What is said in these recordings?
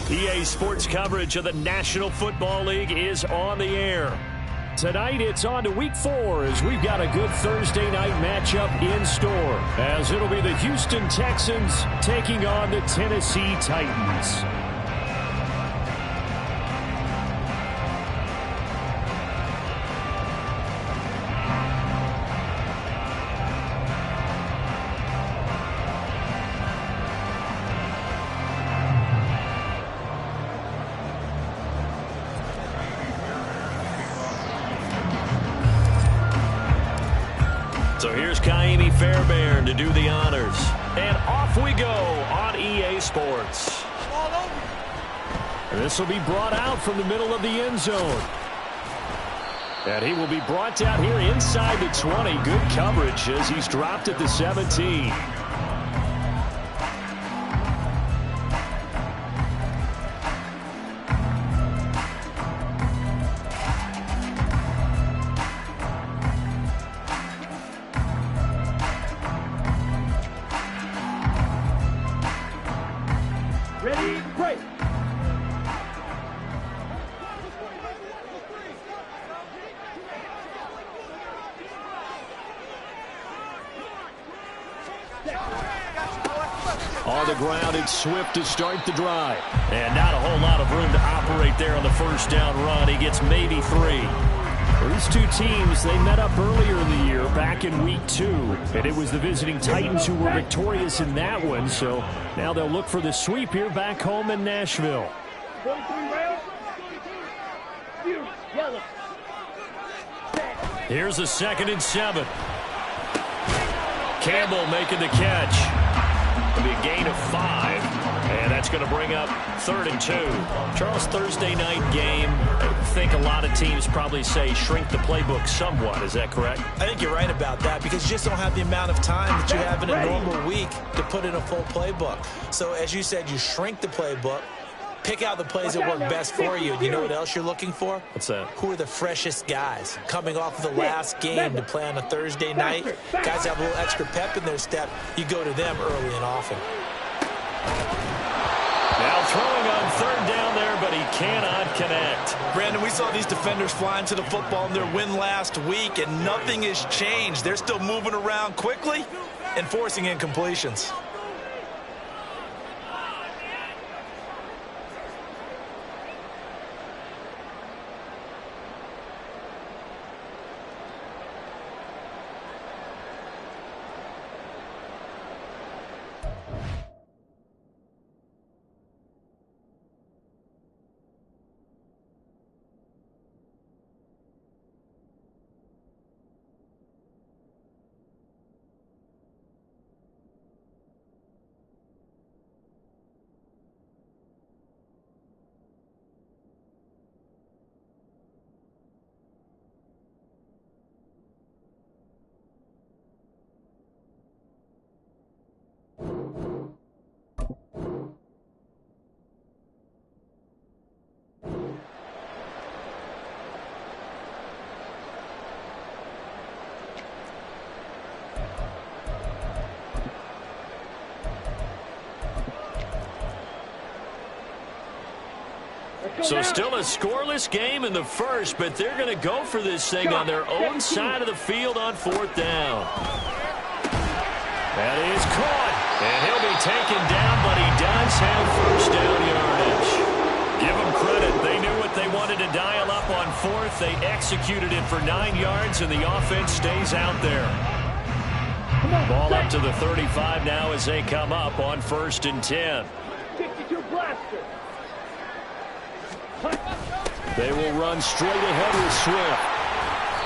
EA Sports coverage of the National Football League is on the air. Tonight, it's on to Week 4 as we've got a good Thursday night matchup in store, as it'll be the Houston Texans taking on the Tennessee Titans. So here's Kaimi Fairbairn to do the honors. And off we go on EA Sports. This will be brought out from the middle of the end zone. And he will be brought down here inside the 20. Good coverage as he's dropped at the 17. Ready, break. On the ground, it's Swift to start the drive. And not a whole lot of room to operate there on the first down run. He gets maybe 3. These two teams, they met up earlier in the year, back in Week 2. And it was the visiting Titans who were victorious in that one. So now they'll look for the sweep here back home in Nashville. 43 rounds. Yellow. Here's a 2nd and 7. Campbell making the catch. It'll be a gain of 5. And that's going to bring up 3rd and 2. Charles, Thursday night game. I think a lot of teams probably say shrink the playbook somewhat. Is that correct? I think you're right about that because you just don't have the amount of time that you have in a normal week to put in a full playbook. So as you said, you shrink the playbook, pick out the plays that work best for you. And you know what else you're looking for? What's that? Who are the freshest guys coming off of the last game to play on a Thursday night? Guys have a little extra pep in their step. You go to them early and often. Now throwing on 3rd down there, but he cannot connect. Brandon, we saw these defenders flying to the football in their win last week, and nothing has changed. They're still moving around quickly and forcing incompletions. So still a scoreless game in the first, but they're going to go for this thing on their own side of the field on 4th down. That is caught, and he'll be taken down, but he does have first down yardage. Give them credit. They knew what they wanted to dial up on 4th. They executed it for 9 yards, and the offense stays out there. Ball up to the 35 now as they come up on 1st and 10. 62 blaster. They will run straight ahead with Swift.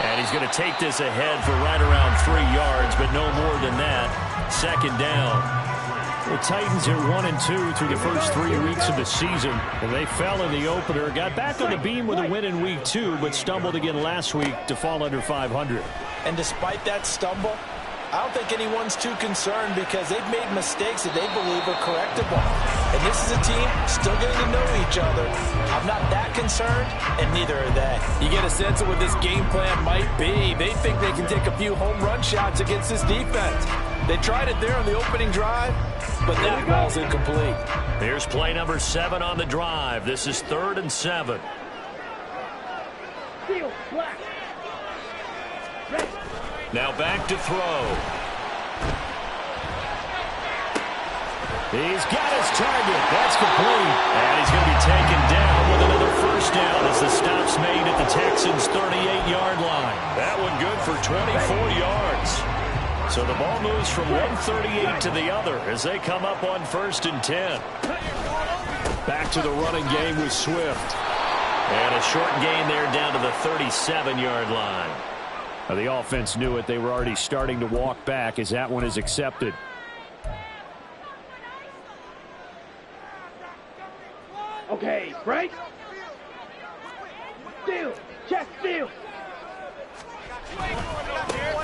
And he's going to take this ahead for right around 3 yards, but no more than that. 2nd down. The Titans are 1-2 through the first 3 weeks of the season. And they fell in the opener. Got back on the beam with a win in Week 2, but stumbled again last week to fall under 500. And despite that stumble, I don't think anyone's too concerned because they've made mistakes that they believe are correctable. And this is a team still getting to know each other. I'm not that concerned, and neither are they. You get a sense of what this game plan might be. They think they can take a few home run shots against this defense. They tried it there on the opening drive. but that ball's incomplete. Here's play number 7 on the drive. This is 3rd and 7. Steal, black. Ready. Now back to throw. He's got his target. That's complete. And he's going to be taken down with another first down as the stop's made at the Texans' 38-yard line. That one good for 24 yards. So the ball moves from one 38 to the other as they come up on 1st and 10. Back to the running game with Swift. And a short gain there down to the 37-yard line. Now the offense knew it. They were already starting to walk back as that one is accepted. Okay, break. Steal. Check steal.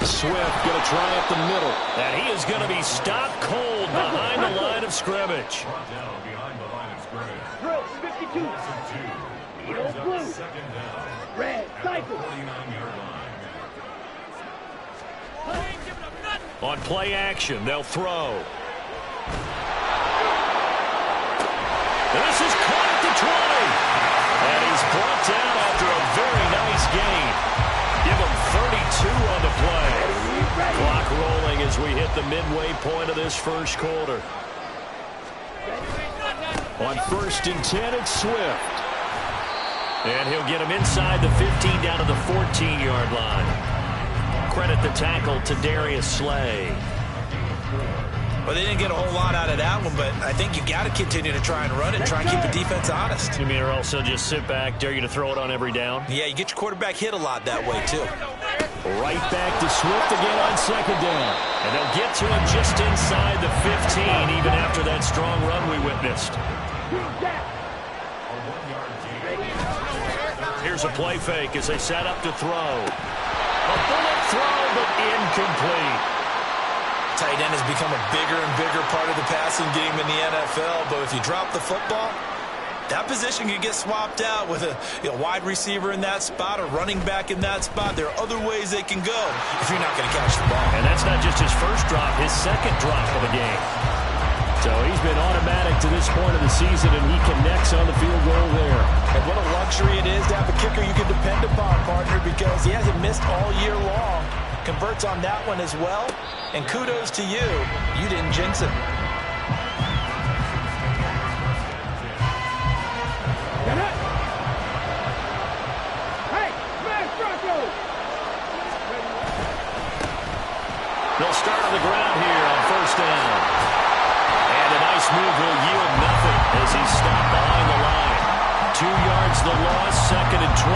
Swift going to try up the middle. And he is going to be stopped cold behind the line of scrimmage. Drill 52. Yellow blue. Red cycle. On play action, they'll throw. This is caught at the 20. And he's brought down after a very nice gain. Give him 32 on the play. Clock rolling as we hit the midway point of this first quarter. On 1st and 10, it's Swift. And he'll get him inside the 15 down to the 14-yard line. Credit the tackle to Darius Slay. Well, they didn't get a whole lot out of that one, but I think you got to continue to try and run it and try and keep the defense honest. You mean or also just sit back, dare you to throw it on every down? Yeah, you get your quarterback hit a lot that way, too. Right back to Swift again on 2nd down. And they'll get to him just inside the 15, even after that strong run we witnessed. Here's a play fake as they set up to throw. A bullet throw, but incomplete. Tight end has become a bigger and bigger part of the passing game in the NFL, but if you drop the football, that position can get swapped out with a wide receiver in that spot, a running back in that spot. There are other ways they can go if you're not going to catch the ball. And that's not just his first drop, his second drop of the game. So he's been automatic to this point of the season, and he connects on the field goal there. And what a luxury it is to have a kicker you can depend upon, partner, because he hasn't missed all year long. Converts on that one as well. And kudos to you. You didn't jinx it. Hey, smash Bronco! They'll start on the ground here on 1st down. And a nice move will yield nothing as he's stopped behind the line. 2 yards the loss, 2nd and 12.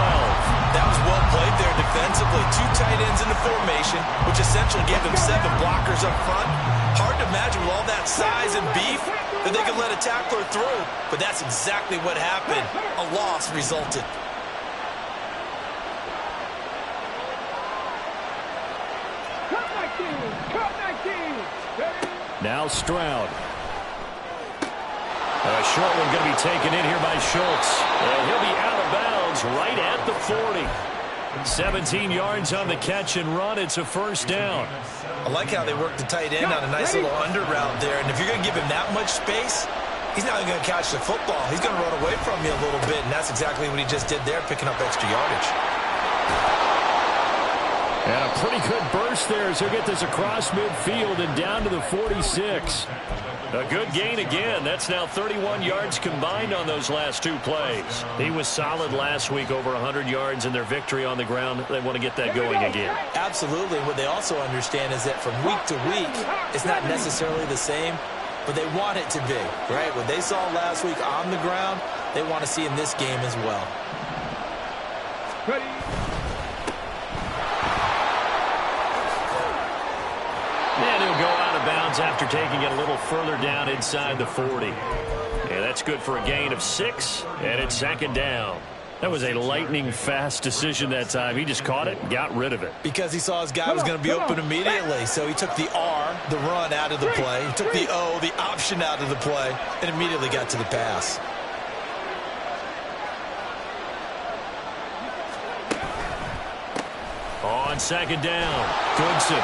That was well played there defensively. 2 tight ends in the formation, which essentially gave them 7 blockers up front. Hard to imagine with all that size and beef that they could let a tackler through. But that's exactly what happened. A loss resulted. Cut 19! Cut 19! Now Stroud. A short one going to be taken in here by Schultz. And he'll be out of bounds right at the 40. 17 yards on the catch and run. It's a 1st down. I like how they work the tight end on a nice little under route there. And if you're going to give him that much space, he's not going to catch the football. He's going to run away from you a little bit, and that's exactly what he just did there, picking up extra yardage. And a pretty good burst there as he'll get this across midfield and down to the 46. A good gain again. That's now 31 yards combined on those last 2 plays. He was solid last week, over 100 yards in their victory on the ground. They want to get that going again. Absolutely. What they also understand is that from week to week, it's not necessarily the same, but they want it to be, right? What they saw last week on the ground, they want to see in this game as well. Ready? And he'll go out of bounds after taking it a little further down inside the 40. And that's good for a gain of 6, and it's 2nd down. That was a lightning-fast decision that time. He just caught it and got rid of it. Because he saw his guy was going to be open immediately. So he took the R, the run, out of the play. He took the O, the option, out of the play, and immediately got to the pass. On 2nd down, Goodson.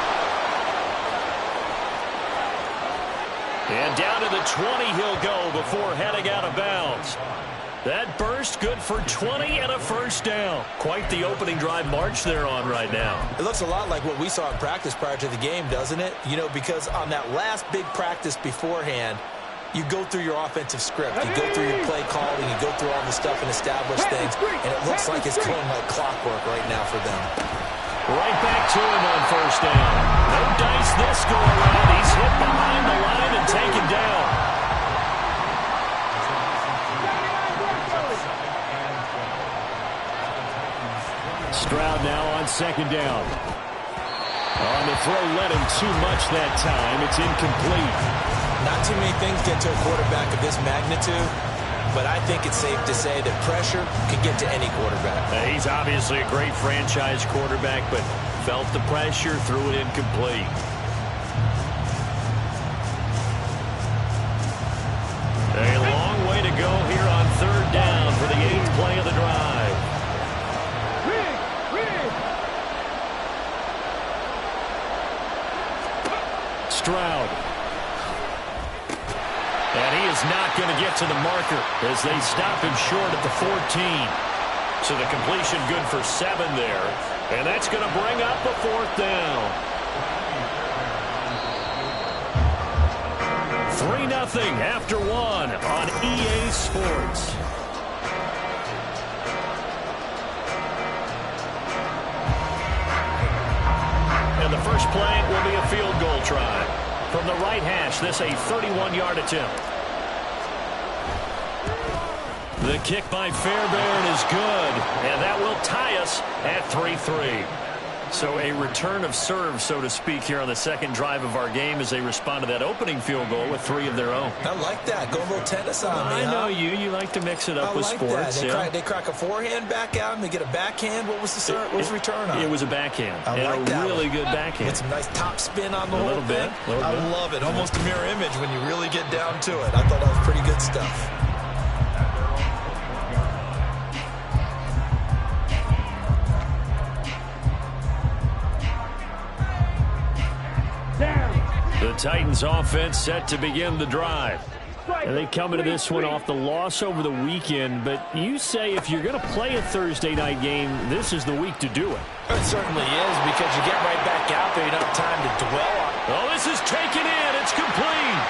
And down to the 20 he'll go before heading out of bounds. That burst good for 20 and a first down. Quite the opening drive march they're on right now. It looks a lot like what we saw in practice prior to the game, doesn't it? You know, because on that last big practice beforehand, you go through your offensive script. You go through your play calling. You go through all the stuff and establish things. And it looks like it's going like clockwork right now for them. Right back to him on first down. No dice this go around. He's hit behind the line and taken down. Stroud now on second down. On the throw, led him too much that time. It's incomplete. Not too many things get to a quarterback of this magnitude, but I think it's safe to say that pressure can get to any quarterback. He's obviously a great franchise quarterback, but felt the pressure, threw it incomplete. A long way to go here on third down for the 8th play of the drive. Stroud. And he is not going to get to the marker as they stop him short at the 14. So the completion good for 7 there. And that's going to bring up a 4th down. 3-0 after 1 on EA Sports. And the first play will be a field goal try. From the right hash, this a 31-yard attempt. The kick by Fairbairn is good, and that will tie us at 3-3. So a return of serve, so to speak, here on the second drive of our game as they respond to that opening field goal with 3 of their own. I like that. Go a little tennis on me, I know you like to mix it up with sports. They crack a forehand back out and they get a backhand. What was the return on? It was a backhand. I like and that a really one. good backhand. With some nice top spin on the a whole little thing. bit. I love it. Almost a mirror image when you really get down to it. I thought that was pretty good stuff. The Titans offense set to begin the drive. And they come into this one off the loss over the weekend, but you say if you're going to play a Thursday night game, this is the week to do it. It certainly is, because you get right back out there. You don't have time to dwell on it. Oh, this is taken in. It's complete.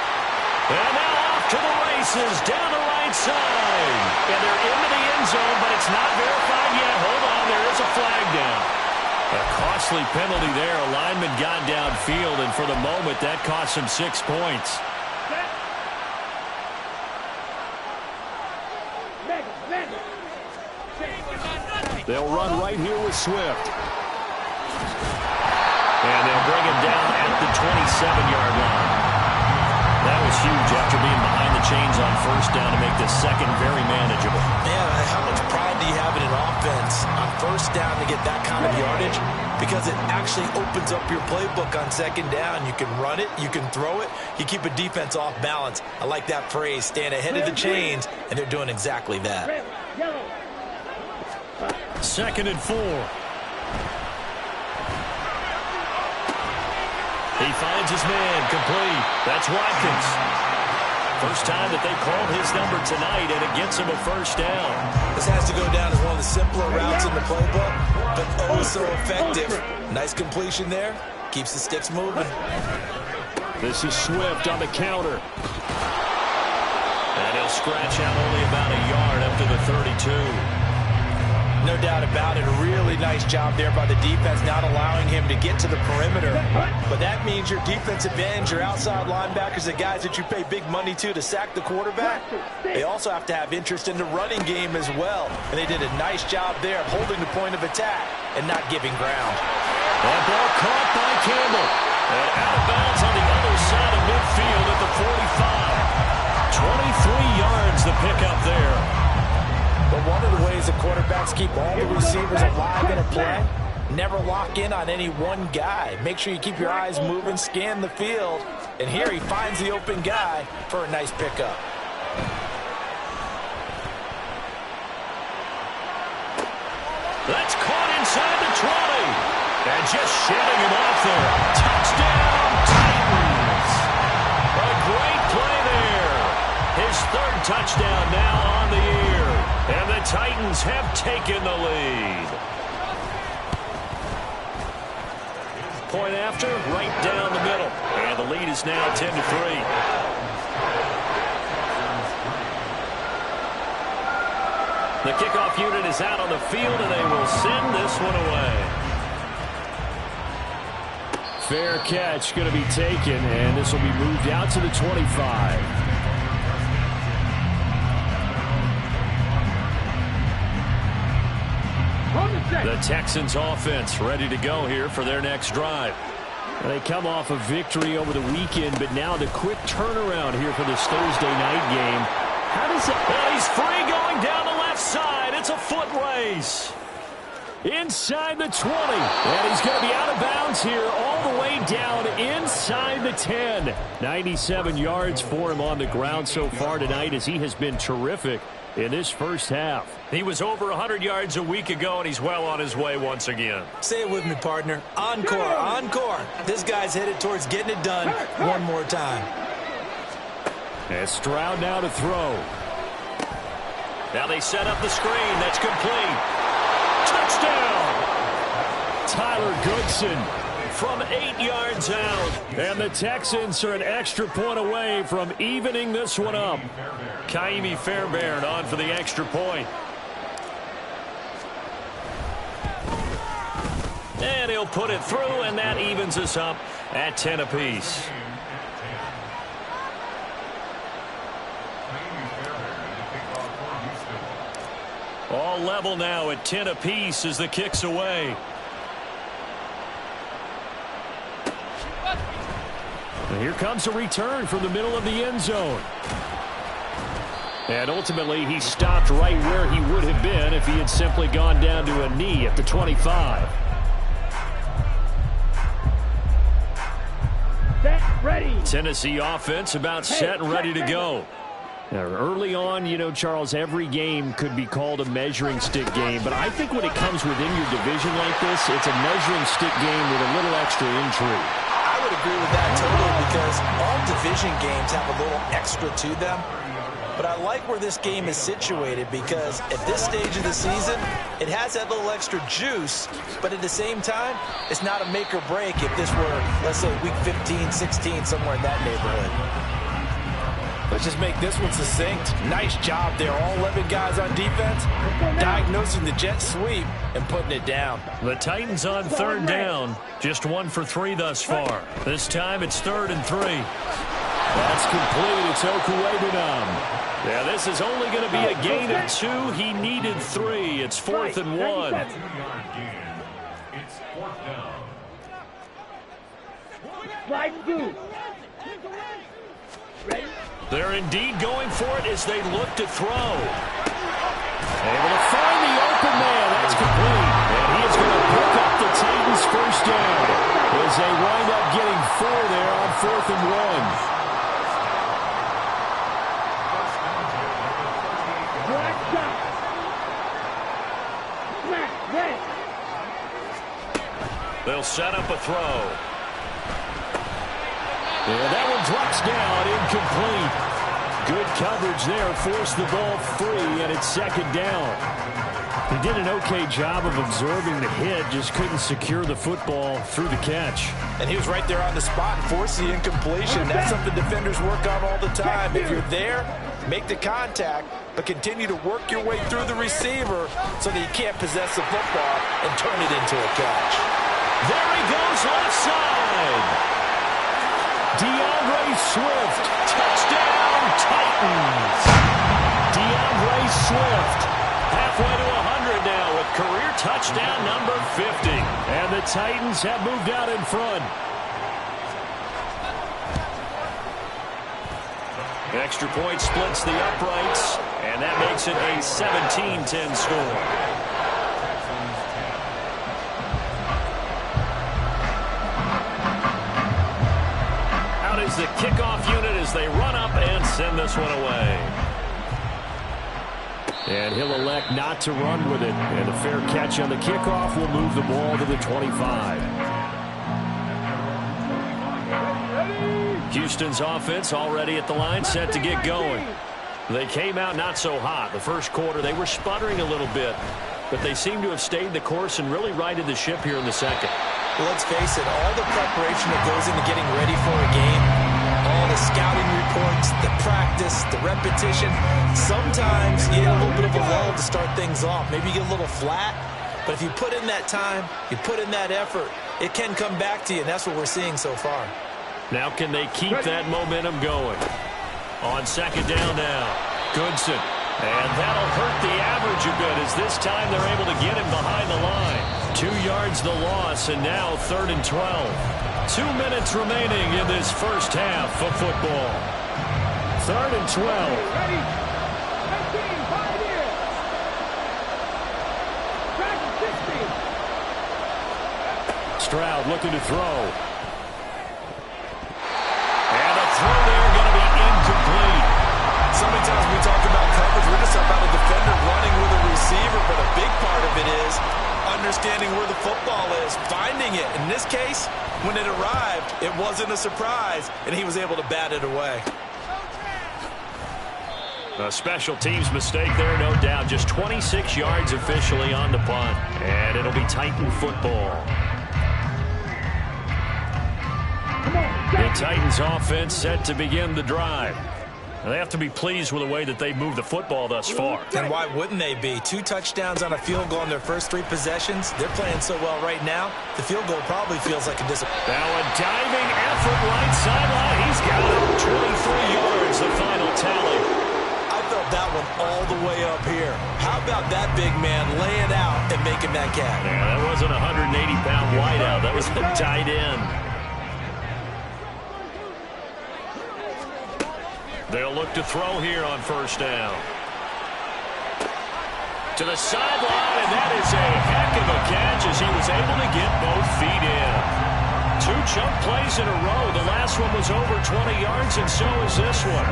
And now off to the races down the right side. And they're into the end zone, but it's not verified yet. Hold on, there is a flag down. A costly penalty there. A lineman got downfield, and for the moment, that cost him 6 points. They'll run right here with Swift. And they'll bring him down at the 27-yard line. That was huge after being behind the chains on first down to make this second very manageable. Man, how much pride do you have in an offense on first down to get that kind of yardage? Because it actually opens up your playbook on second down. You can run it, you can throw it, you keep a defense off balance. I like that phrase, stand ahead of the chains, and they're doing exactly that. 2nd and 4. He finds his man, complete. That's Watkins. First time that they called his number tonight, and it gets him a first down. This has to go down as one of the simpler routes in the playbook, but oh so effective. Nice completion there. Keeps the sticks moving. This is Swift on the counter. And he'll scratch out only about a yard up to the 32. No doubt about it. A really nice job there by the defense, not allowing him to get to the perimeter. But that means your defensive ends, your outside linebackers, the guys that you pay big money to sack the quarterback, they also have to have interest in the running game as well. And they did a nice job there of holding the point of attack and not giving ground. That ball caught by Campbell. And out of bounds on the other side of midfield at the 45. 23 yards the pickup there. But one of the ways the quarterbacks keep all the receivers alive in a play, never lock in on any one guy. Make sure you keep your eyes moving, scan the field. And here he finds the open guy for a nice pickup. That's caught inside the 20. And just shedding him off there. Touchdown, Titans. A great Titans have taken the lead. Point after, right down the middle. And the lead is now 10-3. The kickoff unit is out on the field, and they will send this one away. Fair catch going to be taken, and this will be moved out to the 25. The Texans offense ready to go here for their next drive. They come off a victory over the weekend, but now the quick turnaround here for this Thursday night game. How does it... Well, he's free going down the left side. It's a foot race. Inside the 20. And he's going to be out of bounds here all the way down inside the 10. 97 yards for him on the ground so far tonight as he has been terrific in this first half. He was over 100 yards a week ago, and he's well on his way once again. Say it with me, partner. Encore, encore. This guy's headed towards getting it done one more time. And Stroud now to throw. Now they set up the screen. That's complete. Touchdown! Tyler Goodson from 8 yards out. And the Texans are an extra point away from evening this one up. Ka'imi Fairbairn on for the extra point. And he'll put it through, and that evens us up at 10 apiece. All level now at 10 apiece as the kick's away. And here comes a return from the middle of the end zone. And ultimately, he stopped right where he would have been if he had simply gone down to a knee at the 25. Set, ready. Tennessee offense about set and ready to go. Now, early on, you know, Charles, every game could be called a measuring stick game. But I think when it comes within your division like this, it's a measuring stick game with a little extra intrigue. I would agree with that totally because all division games have a little extra to them. But I like where this game is situated because at this stage of the season, it has that little extra juice, but at the same time, it's not a make or break if this were, let's say, week 15, 16, somewhere in that neighborhood. Let's just make this one succinct. Nice job there. All 11 guys on defense diagnosing the jet sweep and putting it down. The Titans on third down. Just 1 for 3 thus far. This time it's 3rd and 3. That's complete. It's Okuwebunam. Yeah, this is only going to be a gain of 2. He needed 3. It's 4th and 1. Slide through. Ready? They're indeed going for it as they look to throw. Able to find the open man. That's complete. And he is going to pick up the Titans' first down as they wind up getting 4 there on 4th and 1. They'll set up a throw. Yeah, that one drops down, incomplete. Good coverage there, forced the ball free, and it's 2nd down. He did an okay job of absorbing the hit, just couldn't secure the football through the catch. And he was right there on the spot and forced the incompletion. That's something defenders work on all the time. If you're there, make the contact, but continue to work your way through the receiver so that you can't possess the football and turn it into a catch. There he goes left side. DeAndre Swift. Touchdown, Titans. DeAndre Swift. Halfway to 100 now with career touchdown number 50. And the Titans have moved out in front. Extra point splits the uprights, and that makes it a 17-10 score. Out is the kickoff unit as they run up and send this one away. And he'll elect not to run with it. And a fair catch on the kickoff will move the ball to the 25. Houston's offense already at the line, set to get going. They came out not so hot. The first quarter, they were sputtering a little bit, but they seem to have stayed the course and really righted the ship here in the second. Well, let's face it, all the preparation that goes into getting ready for a game, all the scouting reports, the practice, the repetition, sometimes you get a little bit of a lull to start things off. Maybe you get a little flat, but if you put in that time, you put in that effort, it can come back to you, and that's what we're seeing so far. Now can they keep that momentum going? On second down now, Goodson. And that'll hurt the average a bit as this time they're able to get him behind the line. 2 yards the loss, and now 3rd and 12. 2 minutes remaining in this first half of football. 3rd and 12. Ready? 15, 5 years. Track 60. Stroud looking to throw. And a throw there going to be incomplete. So many times we talk about coverage, we're just about a defender running with a receiver, but a big part of it is understanding where the football is, finding it. In this case, when it arrived, it wasn't a surprise, and he was able to bat it away. A special teams mistake there, no doubt. Just 26 yards officially on the punt, and it'll be Titan football. The Titans offense set to begin the drive. They have to be pleased with the way that they've moved the football thus far. And why wouldn't they be? 2 touchdowns on a field goal in their first 3 possessions. They're playing so well right now, the field goal probably feels like a disappointment. Now a diving effort right sideline. He's got it. 23 yards, the final tally. I felt that one all the way up here. How about that big man laying out and making that catch? Yeah, that wasn't a 180-pound wideout. That was a tight end. They'll look to throw here on first down. To the sideline, and that is a heck of a catch as he was able to get both feet in. 2 chunk plays in a row. The last one was over 20 yards, and so is this one.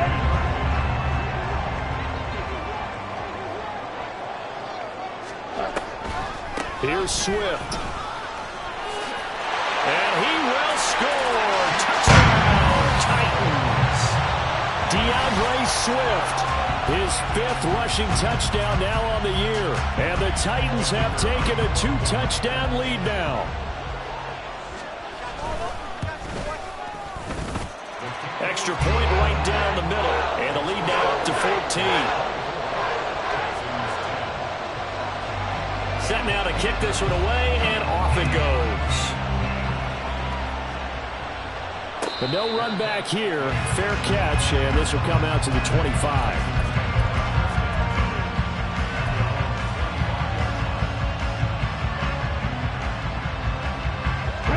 Here's Swift. And he will score. Touchdown, Titans. DeAndre Swift, his 5th rushing touchdown now on the year. And the Titans have taken a 2-touchdown lead now. Extra point right down the middle. And the lead now up to 14. Set now to kick this one away, and off it goes. But no run back here. Fair catch, and this will come out to the 25.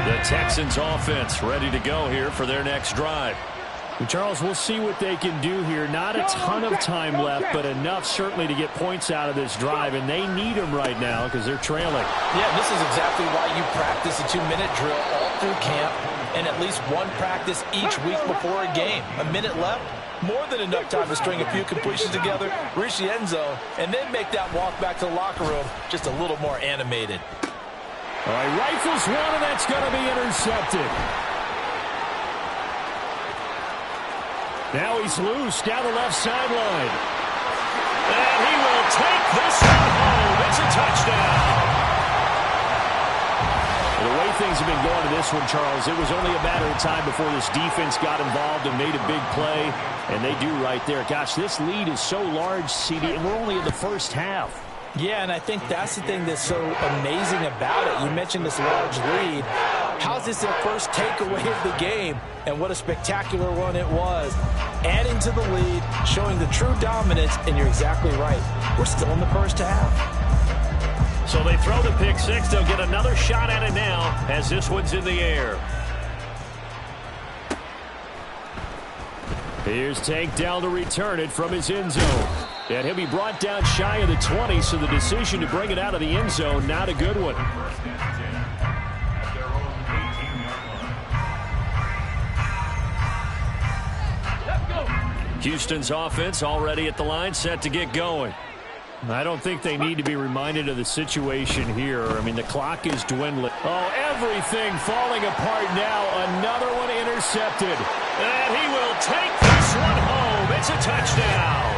The Texans offense ready to go here for their next drive. Charles, we'll see what they can do here. Not a ton of time left, but enough certainly to get points out of this drive, and they need them right now because they're trailing. Yeah, this is exactly why you practice a 2-minute drill all through camp and at least one practice each week before a game. A minute left, more than enough time to string a few completions together, reach the end zone, and then make that walk back to the locker room just a little more animated. All right, rifles one, and that's going to be intercepted. Now he's loose down the left sideline. And he will take this one home. It's a touchdown. The way things have been going to this one, Charles, it was only a matter of time before this defense got involved and made a big play. And they do right there. Gosh, this lead is so large, CD, and we're only in the first half. Yeah, and I think that's the thing that's so amazing about it. You mentioned this large lead. How's this their first takeaway of the game? And what a spectacular one it was. Adding to the lead, showing the true dominance, and you're exactly right. We're still in the first half. So they throw the pick six. They'll get another shot at it now as this one's in the air. Here's Tank down to return it from his end zone. And he'll be brought down shy of the 20, so the decision to bring it out of the end zone, not a good one. Houston's offense already at the line, set to get going. I don't think they need to be reminded of the situation here. I mean, the clock is dwindling. Oh, everything falling apart now. Another one intercepted. And he will take this one home. It's a touchdown.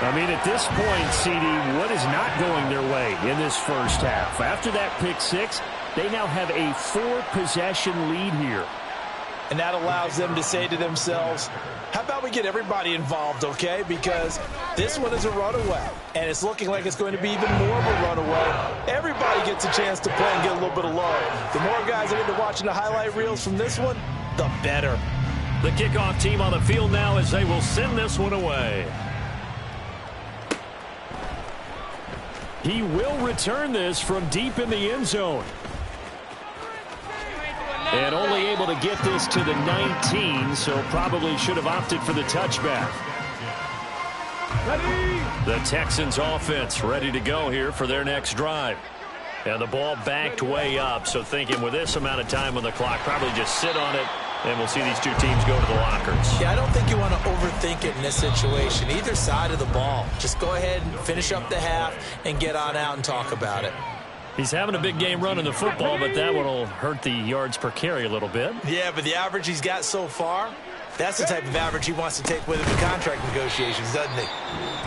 I mean, at this point, CD, what is not going their way in this first half? After that pick six, they now have a 4-possession lead here. And that allows them to say to themselves, how about we get everybody involved, okay? Because this one is a runaway, and it's looking like it's going to be even more of a runaway. Everybody gets a chance to play and get a little bit of love. The more guys that get to watching the highlight reels from this one, the better. The kickoff team on the field now as they will send this one away. He will return this from deep in the end zone. And only able to get this to the 19, so probably should have opted for the touchback. The Texans offense ready to go here for their next drive. And the ball backed way up, so thinking with this amount of time on the clock, probably just sit on it, and we'll see these two teams go to the lockers. Yeah, I don't think you want to overthink it in this situation. Either side of the ball. Just go ahead and finish up the half and get on out and talk about it. He's having a big game running the football, but that one will hurt the yards per carry a little bit. Yeah, but the average he's got so far, that's the type of average he wants to take with him in contract negotiations, doesn't he?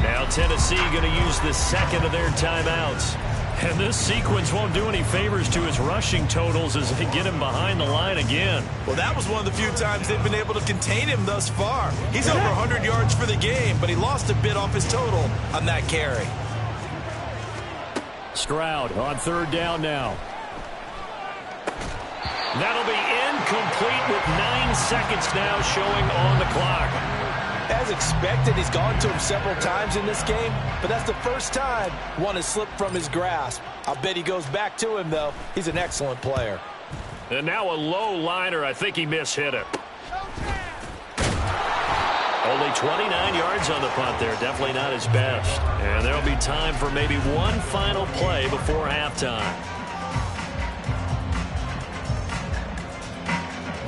Now Tennessee going to use the second of their timeouts. And this sequence won't do any favors to his rushing totals as they get him behind the line again. Well, that was one of the few times they've been able to contain him thus far. He's over 100 yards for the game, but he lost a bit off his total on that carry. Stroud on third down now. That'll be incomplete with 9 seconds now showing on the clock. As expected, he's gone to him several times in this game, but that's the first time one has slipped from his grasp. I'll bet he goes back to him, though. He's an excellent player. And now a low liner. I think he mishit it. Only 29 yards on the punt there. Definitely not his best. And there'll be time for maybe one final play before halftime.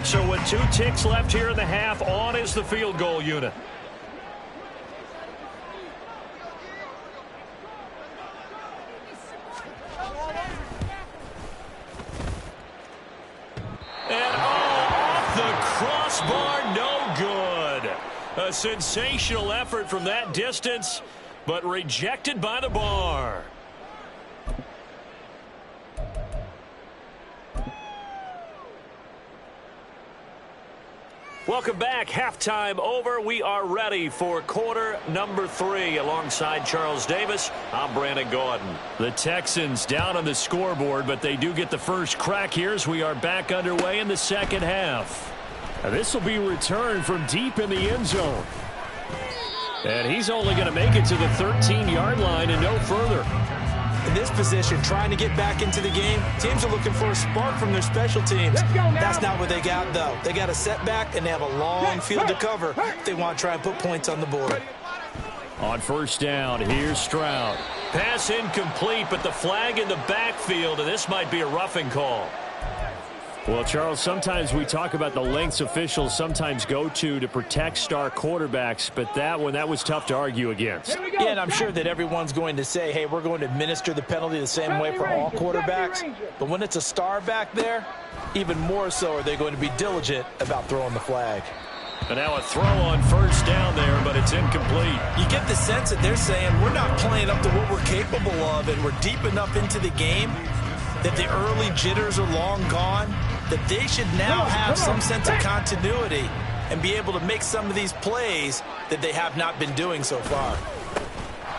So with 2 ticks left here in the half, on is the field goal unit. And off the crossbar, no good. A sensational effort from that distance, but rejected by the bar. Welcome back. Halftime over. We are ready for quarter number 3. Alongside Charles Davis, I'm Brandon Gaudin. The Texans down on the scoreboard, but they do get the first crack here as we are back underway in the second half. Now, this will be returned from deep in the end zone. And he's only going to make it to the 13-yard line and no further. In this position, trying to get back into the game, teams are looking for a spark from their special teams. That's not what they got, though. They got a setback, and they have a long field to cover if they want to try and put points on the board. On first down, here's Stroud. Pass incomplete, but the flag in the backfield, and this might be a roughing call. Well, Charles, sometimes we talk about the lengths officials sometimes go to protect star quarterbacks, but that was tough to argue against. Yeah, and I'm sure that everyone's going to say, hey, we're going to administer the penalty the same way for all quarterbacks. But when it's a star back there, even more so are they going to be diligent about throwing the flag. And now a throw on first down there, but it's incomplete. You get the sense that they're saying we're not playing up to what we're capable of, and we're deep enough into the game that the early jitters are long gone, that they should now have some sense of continuity and be able to make some of these plays that they have not been doing so far.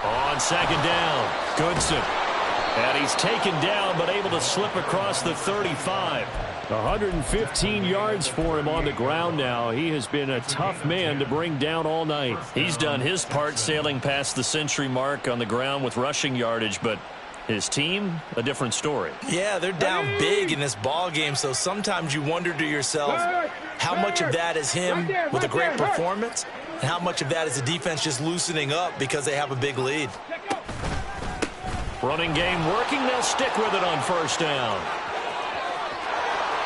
On second down, Goodson. And he's taken down but able to slip across the 35. 115 yards for him on the ground now. He has been a tough man to bring down all night. He's done his part sailing past the century mark on the ground with rushing yardage, but his team, a different story. Yeah, they're down big in this ball game, so sometimes you wonder to yourself how much of that is him with a great performance and how much of that is the defense just loosening up because they have a big lead. Running game working. They'll stick with it on first down.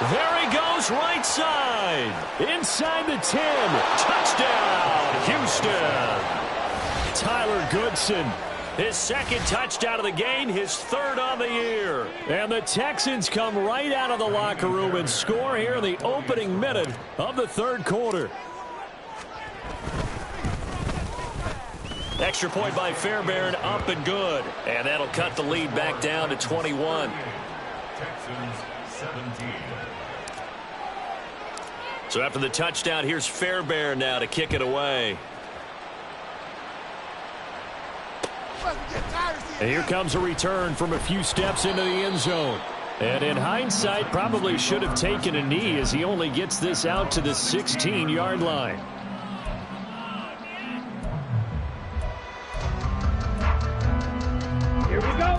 There he goes, right side. Inside the 10. Touchdown, Houston. Tyler Goodson. His second touchdown of the game, his third on the year. And the Texans come right out of the locker room and score here in the opening minute of the third quarter. Extra point by Fairbairn, up and good. And that'll cut the lead back down to 21. Texans 17. So after the touchdown, here's Fairbairn now to kick it away. And here comes a return from a few steps into the end zone. And in hindsight, probably should have taken a knee as he only gets this out to the 16-yard line.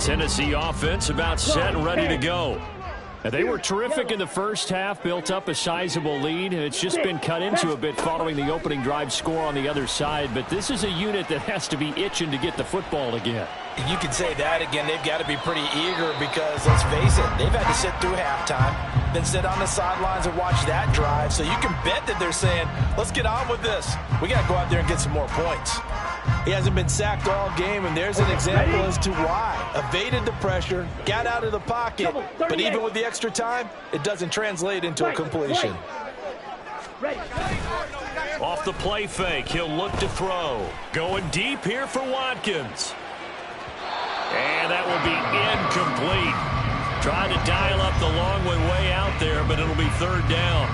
Tennessee offense about set and ready to go. And they were terrific in the first half, built up a sizable lead. It's just been cut into a bit following the opening drive score on the other side. But this is a unit that has to be itching to get the football again. You can say that again. They've got to be pretty eager because, let's face it, they've had to sit through halftime, then sit on the sidelines and watch that drive. So you can bet that they're saying, let's get on with this. We got to go out there and get some more points. He hasn't been sacked all game, and there's an example as to why. Evaded the pressure, got out of the pocket, but even with the extra time, it doesn't translate into a completion. Off the play fake, he'll look to throw. Going deep here for Watkins. And that will be incomplete. Trying to dial up the long way out there, but it'll be third down.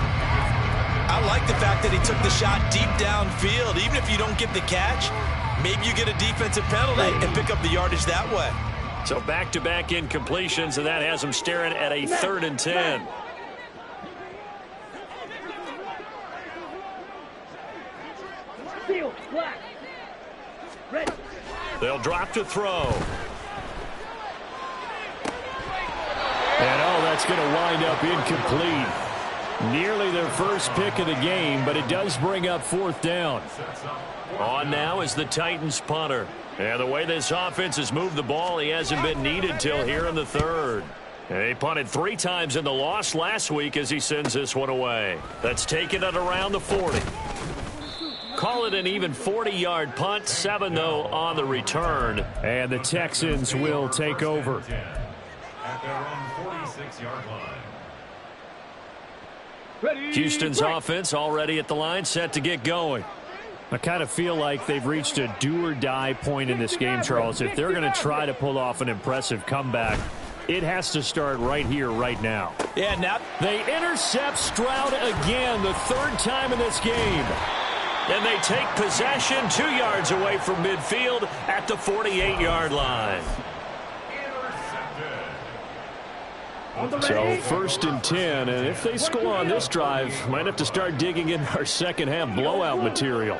I like the fact that he took the shot deep downfield. Even if you don't get the catch, maybe you get a defensive penalty and pick up the yardage that way. So back-to-back incompletions, and that has him staring at a 3rd and 10. They'll drop to throw. And that's going to wind up incomplete. Nearly their first pick of the game, but it does bring up 4th down. On now is the Titans punter. And the way this offense has moved the ball, he hasn't been needed till here in the 3rd. And he punted 3 times in the loss last week as he sends this one away. That's taken at around the 40. Call it an even 40-yard punt. 7, though, on the return. And the Texans will take over. At their own 46-yard line. Houston's offense already at the line, set to get going. I kind of feel like they've reached a do-or-die point in this game, Charles. If they're going to try to pull off an impressive comeback, it has to start right here, right now. Yeah, now they intercept Stroud again, the 3rd time in this game. And they take possession 2 yards away from midfield at the 48-yard line. So 1st and 10, and if they score on this drive, might have to start digging in our second-half blowout material.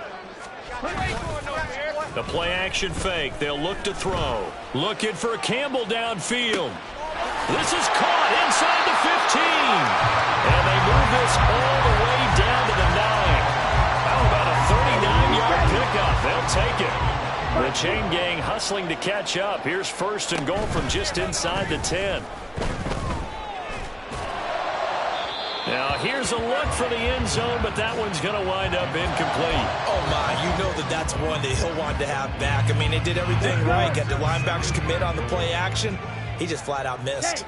The play-action fake. They'll look to throw. Looking for Campbell downfield. This is caught inside the 15. And they move this all the way down to the 9. How about a 39-yard pickup? They'll take it. The chain gang hustling to catch up. Here's 1st and goal from just inside the 10. Now, here's a look for the end zone, but that one's going to wind up incomplete. Oh, my, you know that's one that he'll want to have back. I mean, they did everything right. Got the linebackers commit on the play action. He just flat out missed.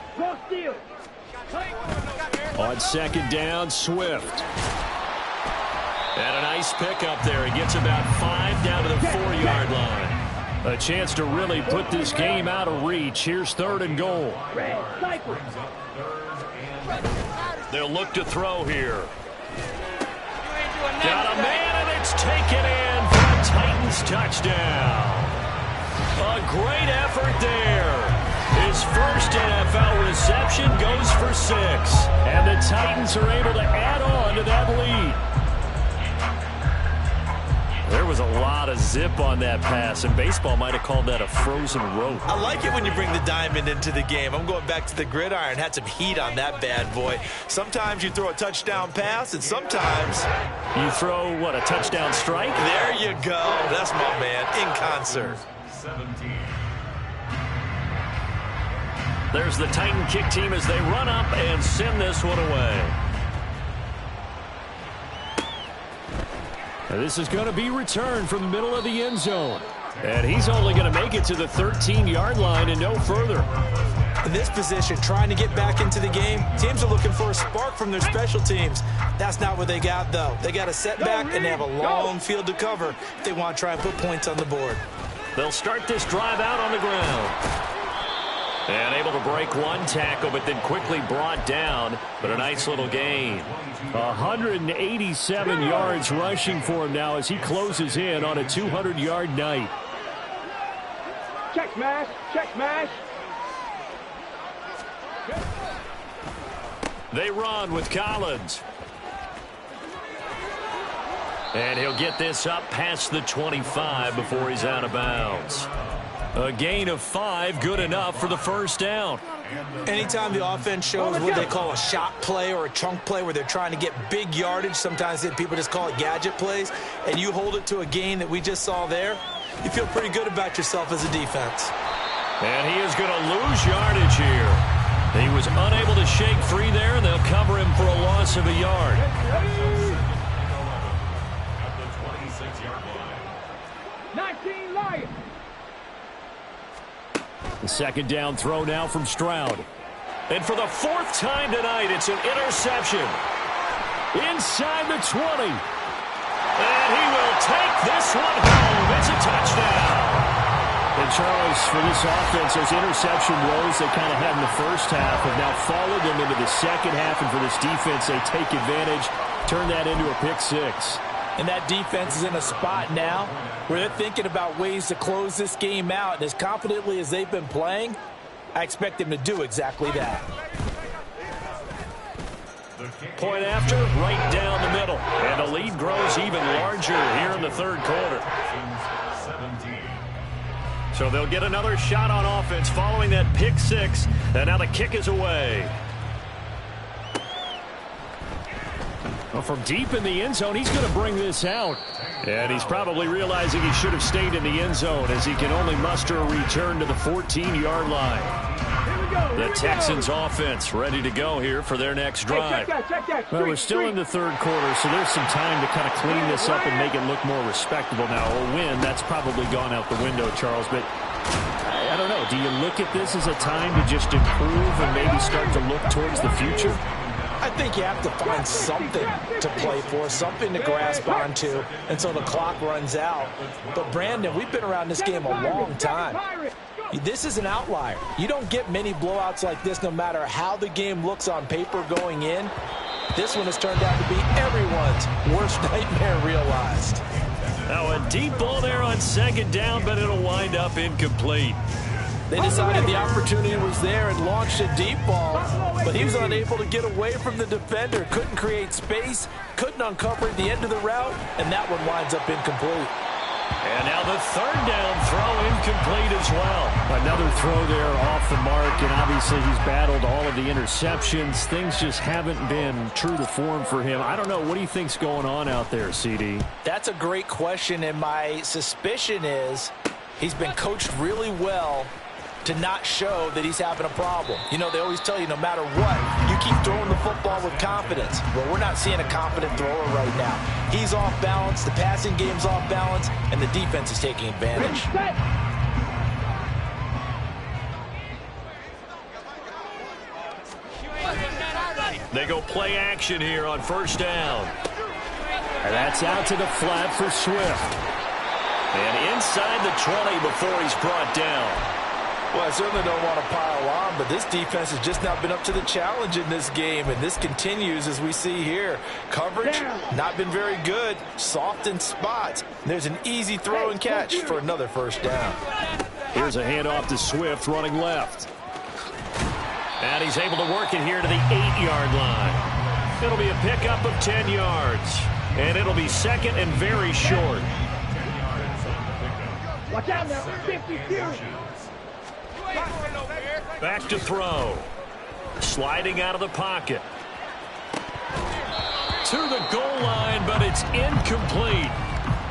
On 2nd down, Swift. And a nice pickup there. He gets about 5 down to the 4-yard line. A chance to really put this game out of reach. Here's 3rd and goal. They'll look to throw here. Got a man, and it's taken in for a Titans touchdown. A great effort there. His first NFL reception goes for 6. And the Titans are able to add on to that lead. There was a lot of zip on that pass, and baseball might have called that a frozen rope. I like it when you bring the diamond into the game. I'm going back to the gridiron. Had some heat on that bad boy. Sometimes you throw a touchdown pass, and sometimes you throw, what, a touchdown strike? There you go. That's my man, in concert. 17. There's the Titan kick team as they run up and send this one away. This is going to be returned from the middle of the end zone. And he's only going to make it to the 13-yard line and no further. In this position, trying to get back into the game, teams are looking for a spark from their special teams. That's not what they got, though. They got a setback, and they have a long field to cover if they want to try and put points on the board. They'll start this drive out on the ground. And able to break one tackle, but then quickly brought down. But a nice little gain. 187 yards rushing for him now as he closes in on a 200-yard night. Check smash, check smash. They run with Collins. And he'll get this up past the 25 before he's out of bounds. A gain of 5, good enough for the first down. Anytime the offense shows what they call a shot play or a chunk play where they're trying to get big yardage, sometimes people just call it gadget plays, and you hold it to a gain that we just saw there, you feel pretty good about yourself as a defense. And he is going to lose yardage here. He was unable to shake free there, and they'll cover him for a loss of a yard. At the 26-yard line. 19 Lions. The second down throw now from Stroud. And for the 4th time tonight, it's an interception. Inside the 20. And he will take this one home. It's a touchdown. And Charles, for this offense, those interception woes they kind of had in the first half have now followed them into the second half. And for this defense, they take advantage, turn that into a pick 6. And that defense is in a spot now where they're thinking about ways to close this game out. And as confidently as they've been playing, I expect them to do exactly that. Point after, right down the middle. And the lead grows even larger here in the third quarter. 17. So they'll get another shot on offense following that pick 6. And now the kick is away. Well, from deep in the end zone, he's going to bring this out. And he's probably realizing he should have stayed in the end zone as he can only muster a return to the 14-yard line. The Texans offense ready to go here for their next drive. Well, we're still in the third quarter, so there's some time to kind of clean this up and make it look more respectable now. A win, that's probably gone out the window, Charles. But I don't know. Do you look at this as a time to just improve and maybe start to look towards the future? I think you have to find something to play for, something to grasp onto until the clock runs out. But, Brandon, we've been around this game a long time. This is an outlier. You don't get many blowouts like this no matter how the game looks on paper going in. This one has turned out to be everyone's worst nightmare realized. Now a deep ball there on second down, but it'll wind up incomplete. They decided the opportunity was there and launched a deep ball, but he was unable to get away from the defender, couldn't create space, couldn't uncover at the end of the route, and that one winds up incomplete. And now the third down throw incomplete as well. Another throw there off the mark, and obviously he's battled all of the interceptions. Things just haven't been true to form for him. I don't know. What do you think's going on out there, CD? That's a great question, and my suspicion is he's been coached really well to not show that he's having a problem. You know, they always tell you no matter what, you keep throwing the football with confidence. Well, we're not seeing a confident thrower right now. He's off balance, the passing game's off balance, and the defense is taking advantage. They go play action here on first down. And that's out to the flat for Swift. And inside the 20 before he's brought down. Well, I certainly don't want to pile on, but this defense has just not been up to the challenge in this game, and this continues as we see here. Coverage, not been very good, soft in spots. There's an easy throw and catch for another first down. Here's a handoff to Swift running left. And he's able to work it here to the 8-yard line. It'll be a pickup of 10 yards. And it'll be second and very short. Watch out now, 50 Fury. Back to throw. Sliding out of the pocket. To the goal line, but it's incomplete.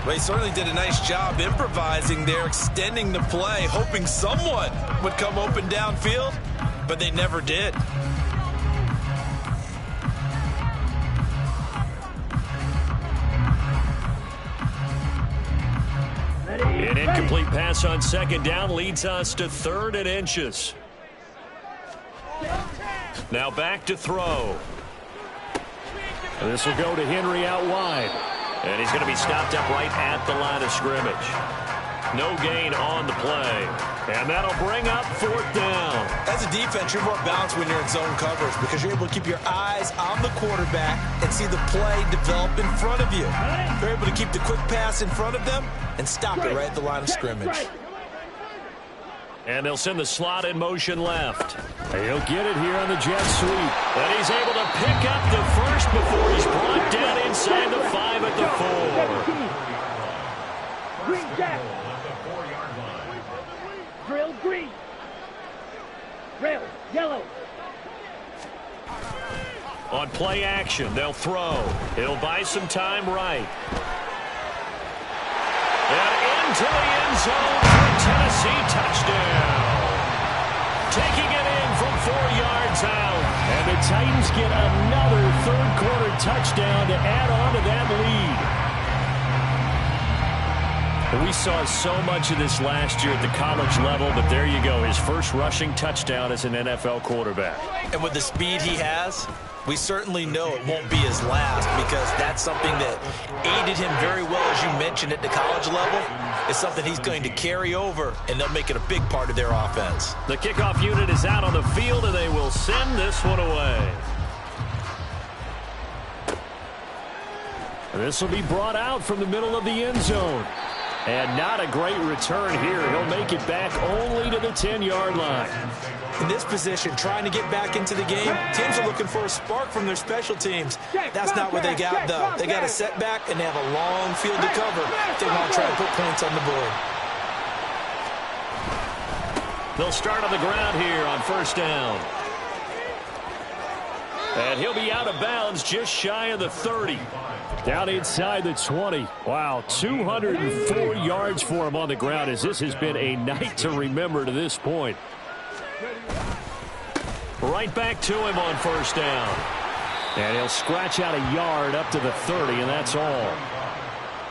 Well, he certainly did a nice job improvising there, extending the play, hoping someone would come open downfield, but they never did. An incomplete pass on second down leads us to 3rd and inches. Now back to throw. This will go to Henry out wide. And he's going to be stopped up right at the line of scrimmage. No gain on the play. And that'll bring up 4th down. As a defense, you're more balanced when you're in zone coverage because you're able to keep your eyes on the quarterback and see the play develop in front of you. You're able to keep the quick pass in front of them and stop it right at the line of scrimmage. And they'll send the slot in motion left. He'll get it here on the jet sweep. And he's able to pick up the first before he's brought down inside the 5 at the 4. Green jack. Drill green. Rail yellow. On play action, they'll throw. He'll buy some time right. And into the end zone for a Tennessee touchdown. Taking it in from 4 yards out. And the Titans get another third-quarter touchdown to add on to that lead. We saw so much of this last year at the college level, but there you go. His first rushing touchdown as an NFL quarterback. And with the speed he has, we certainly know it won't be his last because that's something that aided him very well, as you mentioned, at the college level. It's something he's going to carry over, and they'll make it a big part of their offense. The kickoff unit is out on the field, and they will send this one away. This will be brought out from the middle of the end zone. And not a great return here. He'll make it back only to the 10-yard line. In this position, trying to get back into the game, teams are looking for a spark from their special teams. That's not what they got, though. They got a setback, and they have a long field to cover if they want to try to put points on the board. They'll start on the ground here on 1st down. And he'll be out of bounds just shy of the 30. Down inside the 20. Wow, 204 yards for him on the ground as this has been a night to remember to this point. Right back to him on 1st down. And he'll scratch out a yard up to the 30, and that's all.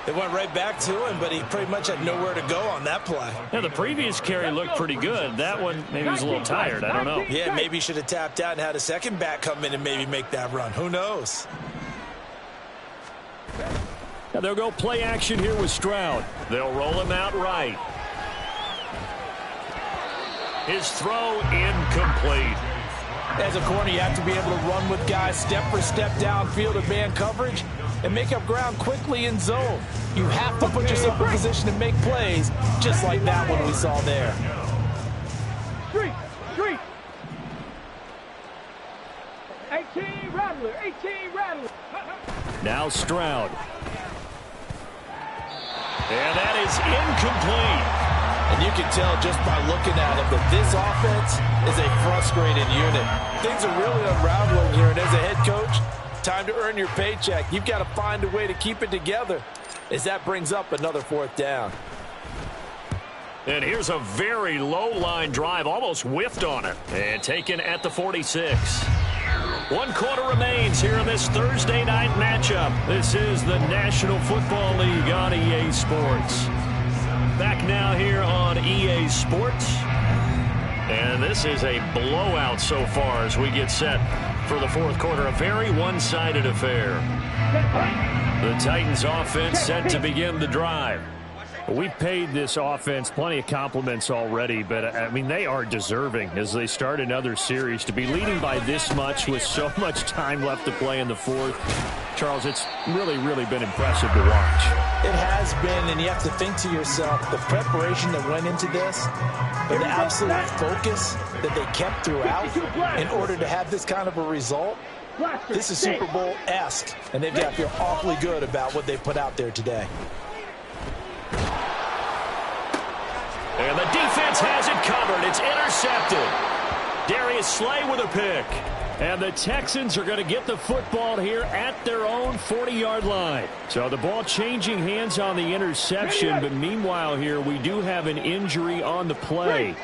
They went right back to him, but he pretty much had nowhere to go on that play. Yeah, the previous carry looked pretty good. That one, maybe he was a little tired. I don't know. Yeah, maybe he should have tapped out and had a second back come in and maybe make that run. Who knows? Now they'll go play action here with Stroud. They'll roll him out right. His throw incomplete. As a corner, you have to be able to run with guys step for step downfield of man coverage and make up ground quickly in zone. You have to put yourself in position to make plays, just like that one we saw there. Street. 18 Rattler. Now Stroud. And that is incomplete. And you can tell just by looking at him that this offense is a frustrated unit. Things are really unraveling here, and as a head coach, time to earn your paycheck. You've got to find a way to keep it together as that brings up another 4th down. And here's a very low line drive, almost whiffed on it, and taken at the 46. 1 quarter remains here in this Thursday night matchup. This is the National Football League on EA Sports. Back now here on EA Sports. And this is a blowout so far as we get set for the 4th quarter. A very one-sided affair. The Titans offense set to begin the drive. We've paid this offense plenty of compliments already, but, I mean, they are deserving as they start another series. To be leading by this much with so much time left to play in the 4th, Charles, it's really been impressive to watch. It has been, and you have to think to yourself, the preparation that went into this, and the absolute focus that they kept throughout in order to have this kind of a result. This is Super Bowl-esque, and they've got to feel awfully good about what they put out there today. And the defense has it covered. It's intercepted. Darius Slay with a pick. And the Texans are going to get the football here at their own 40-yard line. So the ball changing hands on the interception, but meanwhile here we do have an injury on the play.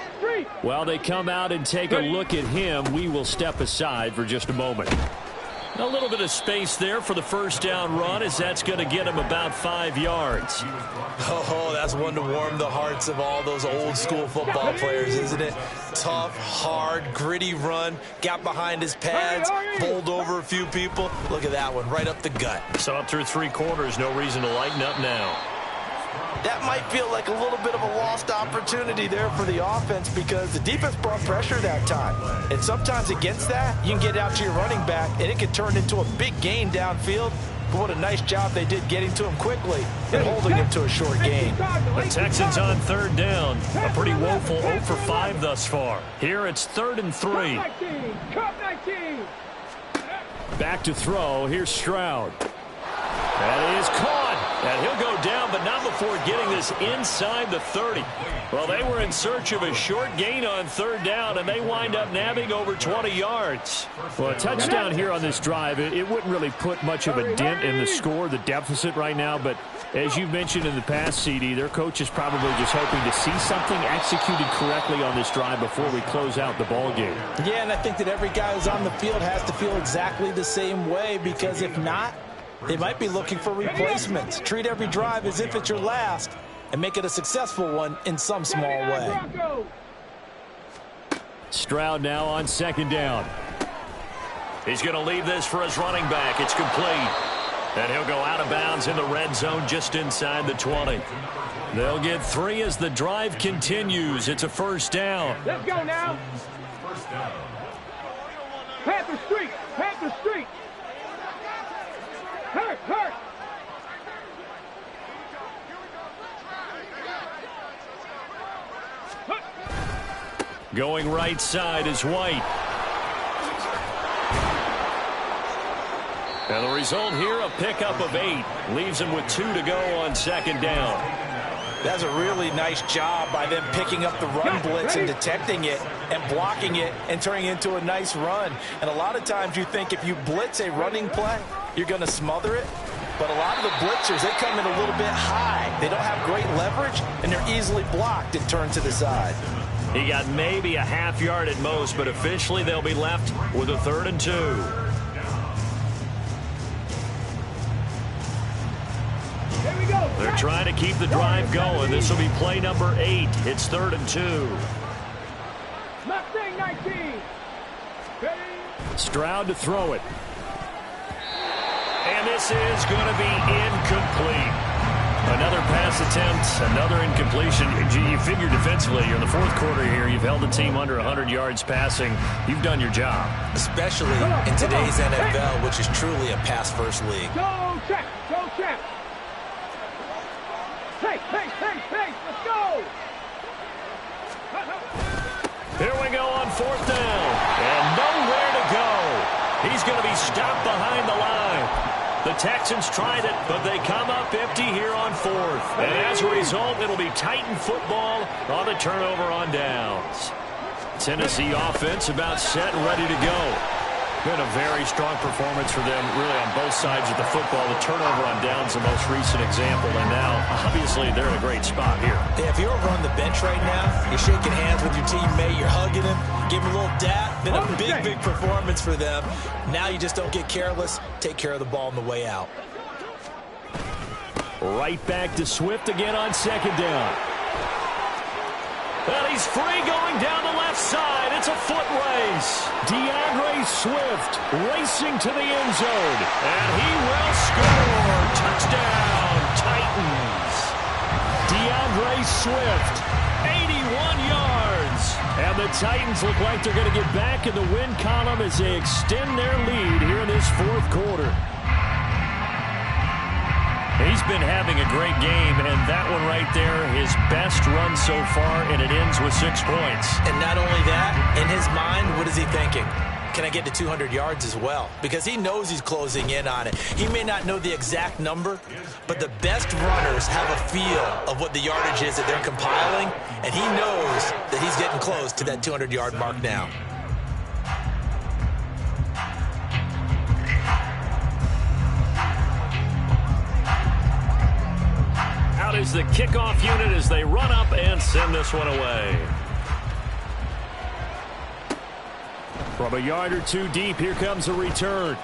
While they come out and take a look at him, we will step aside for just a moment. A little bit of space there for the 1st down run as that's going to get him about 5 yards. Oh, that's one to warm the hearts of all those old school football players, isn't it? Tough, hard, gritty run, got behind his pads, bowled over a few people. Look at that one, right up the gut. So up through 3 quarters, no reason to lighten up now. That might feel like a little bit of a lost opportunity there for the offense because the defense brought pressure that time. And sometimes against that, you can get out to your running back, and it can turn into a big gain downfield. But what a nice job they did getting to him quickly and holding him to a short gain. The Texans on third down. A pretty woeful 0 for 5 thus far. Here it's 3rd and 3. Back to throw. Here's Stroud. That is caught. And he'll go down, but not before getting this inside the 30. Well, they were in search of a short gain on 3rd down, and they wind up nabbing over 20 yards. Well, a touchdown here on this drive, it wouldn't really put much of a dent in the score, the deficit right now. But as you mentioned in the past, CD, their coach is probably just hoping to see something executed correctly on this drive before we close out the ball game. Yeah, and I think that every guy who's on the field has to feel exactly the same way, because if not, they might be looking for replacements. Treat every drive as if it's your last and make it a successful one in some small way. Stroud now on 2nd down. He's going to leave this for his running back. It's complete. And he'll go out of bounds in the red zone just inside the 20. They'll get 3 as the drive continues. It's a 1st down. Let's go now. Panther Street. Panther Street. Hurt, hurt. Going right side is White. And the result here, a pickup of 8. Leaves him with 2 to go on 2nd down. That's a really nice job by them picking up the run blitz and detecting it and blocking it and turning it into a nice run. And a lot of times you think if you blitz a running play, you're going to smother it. But a lot of the blitzers, they come in a little bit high. They don't have great leverage, and they're easily blocked and turned to the side. He got maybe a half yard at most, but officially they'll be left with a 3rd and 2. Here we go. They're trying to keep the drive going. This will be play number 8. It's 3rd and 2. Mustang 19. Stroud to throw it. And this is going to be incomplete. Another pass attempt, another incompletion. You figure defensively, you're in the 4th quarter here. You've held the team under 100 yards passing. You've done your job. Especially in today's NFL, which is truly a pass-first league. Go check. Go check. Hey, hey, hey, hey. Let's go. Here we go on 4th down. And nowhere to go. He's going to be stopped behind the line. The Texans tried it, but they come up empty here on 4th. And as a result, it'll be Titan football on the turnover on downs. Tennessee offense about set and ready to go. Been a very strong performance for them, really, on both sides of the football. The turnover on downs, the most recent example, and now, obviously, they're in a great spot here. Yeah, if you're over on the bench right now, you're shaking hands with your teammate, you're hugging him, give him a little dap. Been a big, big performance for them. Now you just don't get careless. Take care of the ball on the way out. Right back to Swift again on 2nd down. And he's free going down the left side. It's a foot race. DeAndre Swift racing to the end zone. And he will score. Touchdown, Titans. DeAndre Swift, 81 yards. And the Titans look like they're going to get back in the win column as they extend their lead here in this 4th quarter. He's been having a great game, and that one right there, his best run so far, and it ends with 6 points. And not only that, in his mind, what is he thinking? Can I get to 200 yards as well? Because he knows he's closing in on it. He may not know the exact number, but the best runners have a feel of what the yardage is that they're compiling, and he knows that he's getting close to that 200-yard mark now. Out is the kickoff unit as they run up and send this one away. From a yard or 2 deep, here comes a return.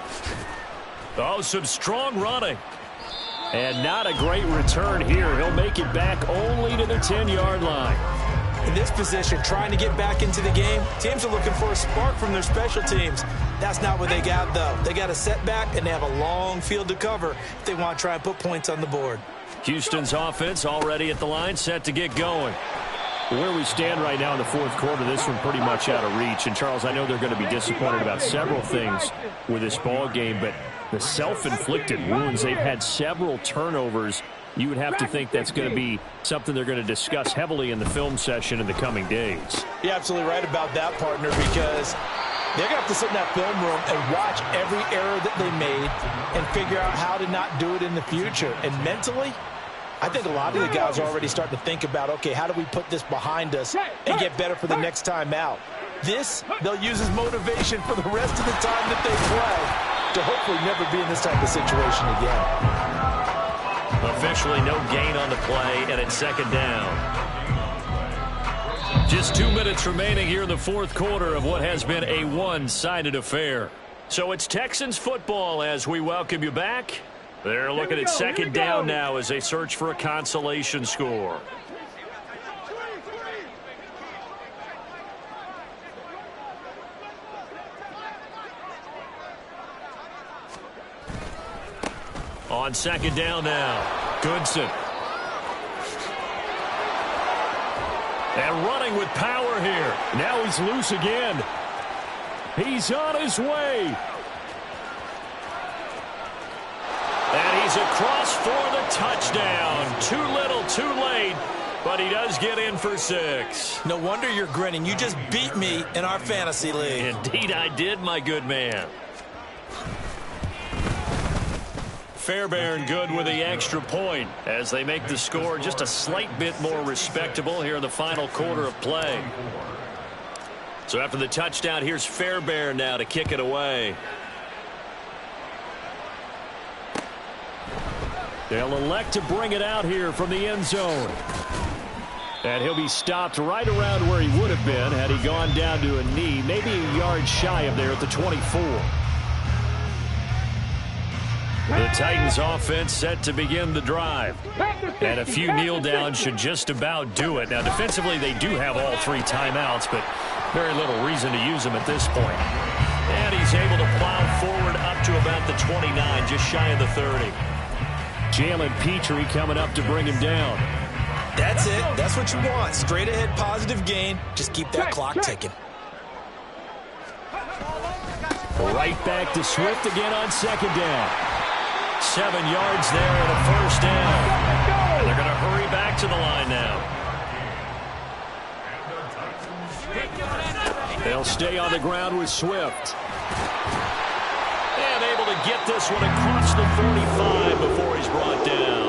Oh, some strong running. And not a great return here. He'll make it back only to the 10-yard line. In this position, trying to get back into the game, teams are looking for a spark from their special teams. That's not what they got, though. They got a setback, and they have a long field to cover if they want to try and put points on the board. Houston's offense already at the line, set to get going. Where we stand right now in the fourth quarter, this one pretty much out of reach. And, Charles, I know they're going to be disappointed about several things with this ball game, but the self-inflicted wounds, they've had several turnovers. You would have to think that's going to be something they're going to discuss heavily in the film session in the coming days. You're absolutely right about that, partner, because they're going to have to sit in that film room and watch every error that they made and figure out how to not do it in the future. And mentally, I think a lot of the guys are already starting to think about, okay, how do we put this behind us and get better for the next time out? This, they'll use as motivation for the rest of the time that they play to hopefully never be in this type of situation again. Officially no gain on the play, and it's second down. Just 2 minutes remaining here in the fourth quarter of what has been a one-sided affair. So it's Texans football as we welcome you back. They're looking at second down now as they search for a consolation score. On second down now, Goodson. And running with power here. Now he's loose again. He's on his way. And he's across for the touchdown. Too little, too late. But he does get in for 6. No wonder you're grinning. You just beat me in our fantasy league. Indeed I did, my good man. Fairbairn good with the extra point as they make the score just a slight bit more respectable here in the final quarter of play. So after the touchdown, here's Fairbairn now to kick it away. They'll elect to bring it out here from the end zone. And he'll be stopped right around where he would have been had he gone down to a knee, maybe a yard shy of there at the 24. The Titans offense set to begin the drive. And a few kneel downs should just about do it. Now defensively they do have all 3 timeouts, but very little reason to use them at this point. And he's able to plow forward up to about the 29, just shy of the 30. Jalen Petrie coming up to bring him down. That's it. That's what you want. Straight ahead positive gain. Just keep that clock ticking. Right back to Swift again on second down. 7 yards there and a first down. And they're going to hurry back to the line now. They'll stay on the ground with Swift. And able to get this one across the 45 before he's brought down.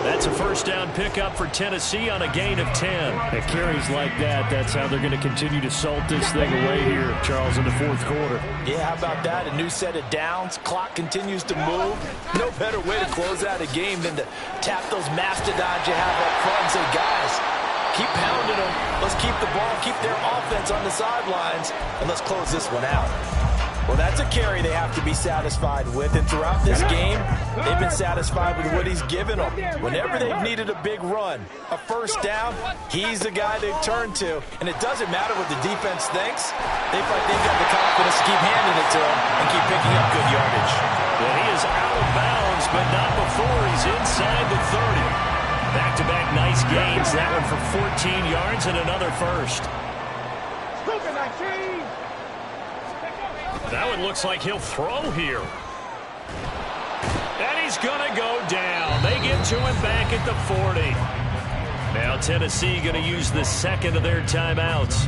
That's a first down pickup for Tennessee on a gain of 10. At carries like that, that's how they're going to continue to salt this thing away here, Charles, in the fourth quarter. Yeah, how about that? A new set of downs. Clock continues to move. No better way to close out a game than to tap those mastodons you have up front and say, guys, keep pounding them. Let's keep the ball, keep their offense on the sidelines, and let's close this one out. Well, that's a carry they have to be satisfied with, and throughout this game, they've been satisfied with what he's given them. Whenever they've needed a big run, a first down, he's the guy they've turned to, and it doesn't matter what the defense thinks. They feel like they've got the confidence to keep handing it to him and keep picking up good yardage. Well, he is out of bounds, but not before he's inside the 30. Back-to-back nice gains, that one for 14 yards and another first. That one looks like he'll throw here. And he's going to go down. They get to him back at the 40. Now Tennessee going to use the second of their timeouts.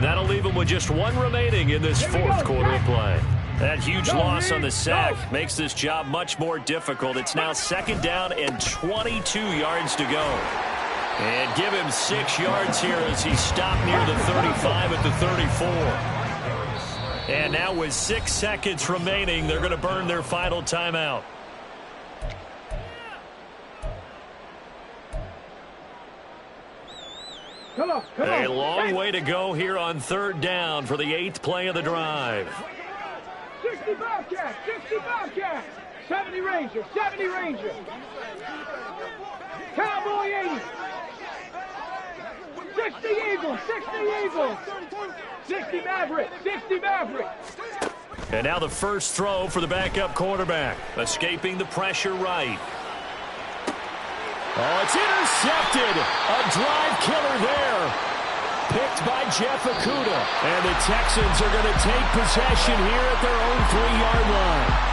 That'll leave them with just 1 remaining in this fourth quarter of play. That huge loss on the sack makes this job much more difficult. It's now second down and 22 yards to go. And give him 6 yards here as he stopped near the 35 at the 34. And now with 6 seconds remaining, they're going to burn their final timeout. A long way to go here on third down for the 8th play of the drive. 60 Bobcats, 60 Bobcats, 70 Rangers, 70 Rangers. Cowboy 80. 60 Eagles, 60 Eagles. 60 Mavericks, 60 Mavericks. And now the first throw for the backup quarterback. Escaping the pressure right. Oh, it's intercepted. A drive killer there. Picked by Jeff Okudah. And the Texans are going to take possession here at their own 3-yard line.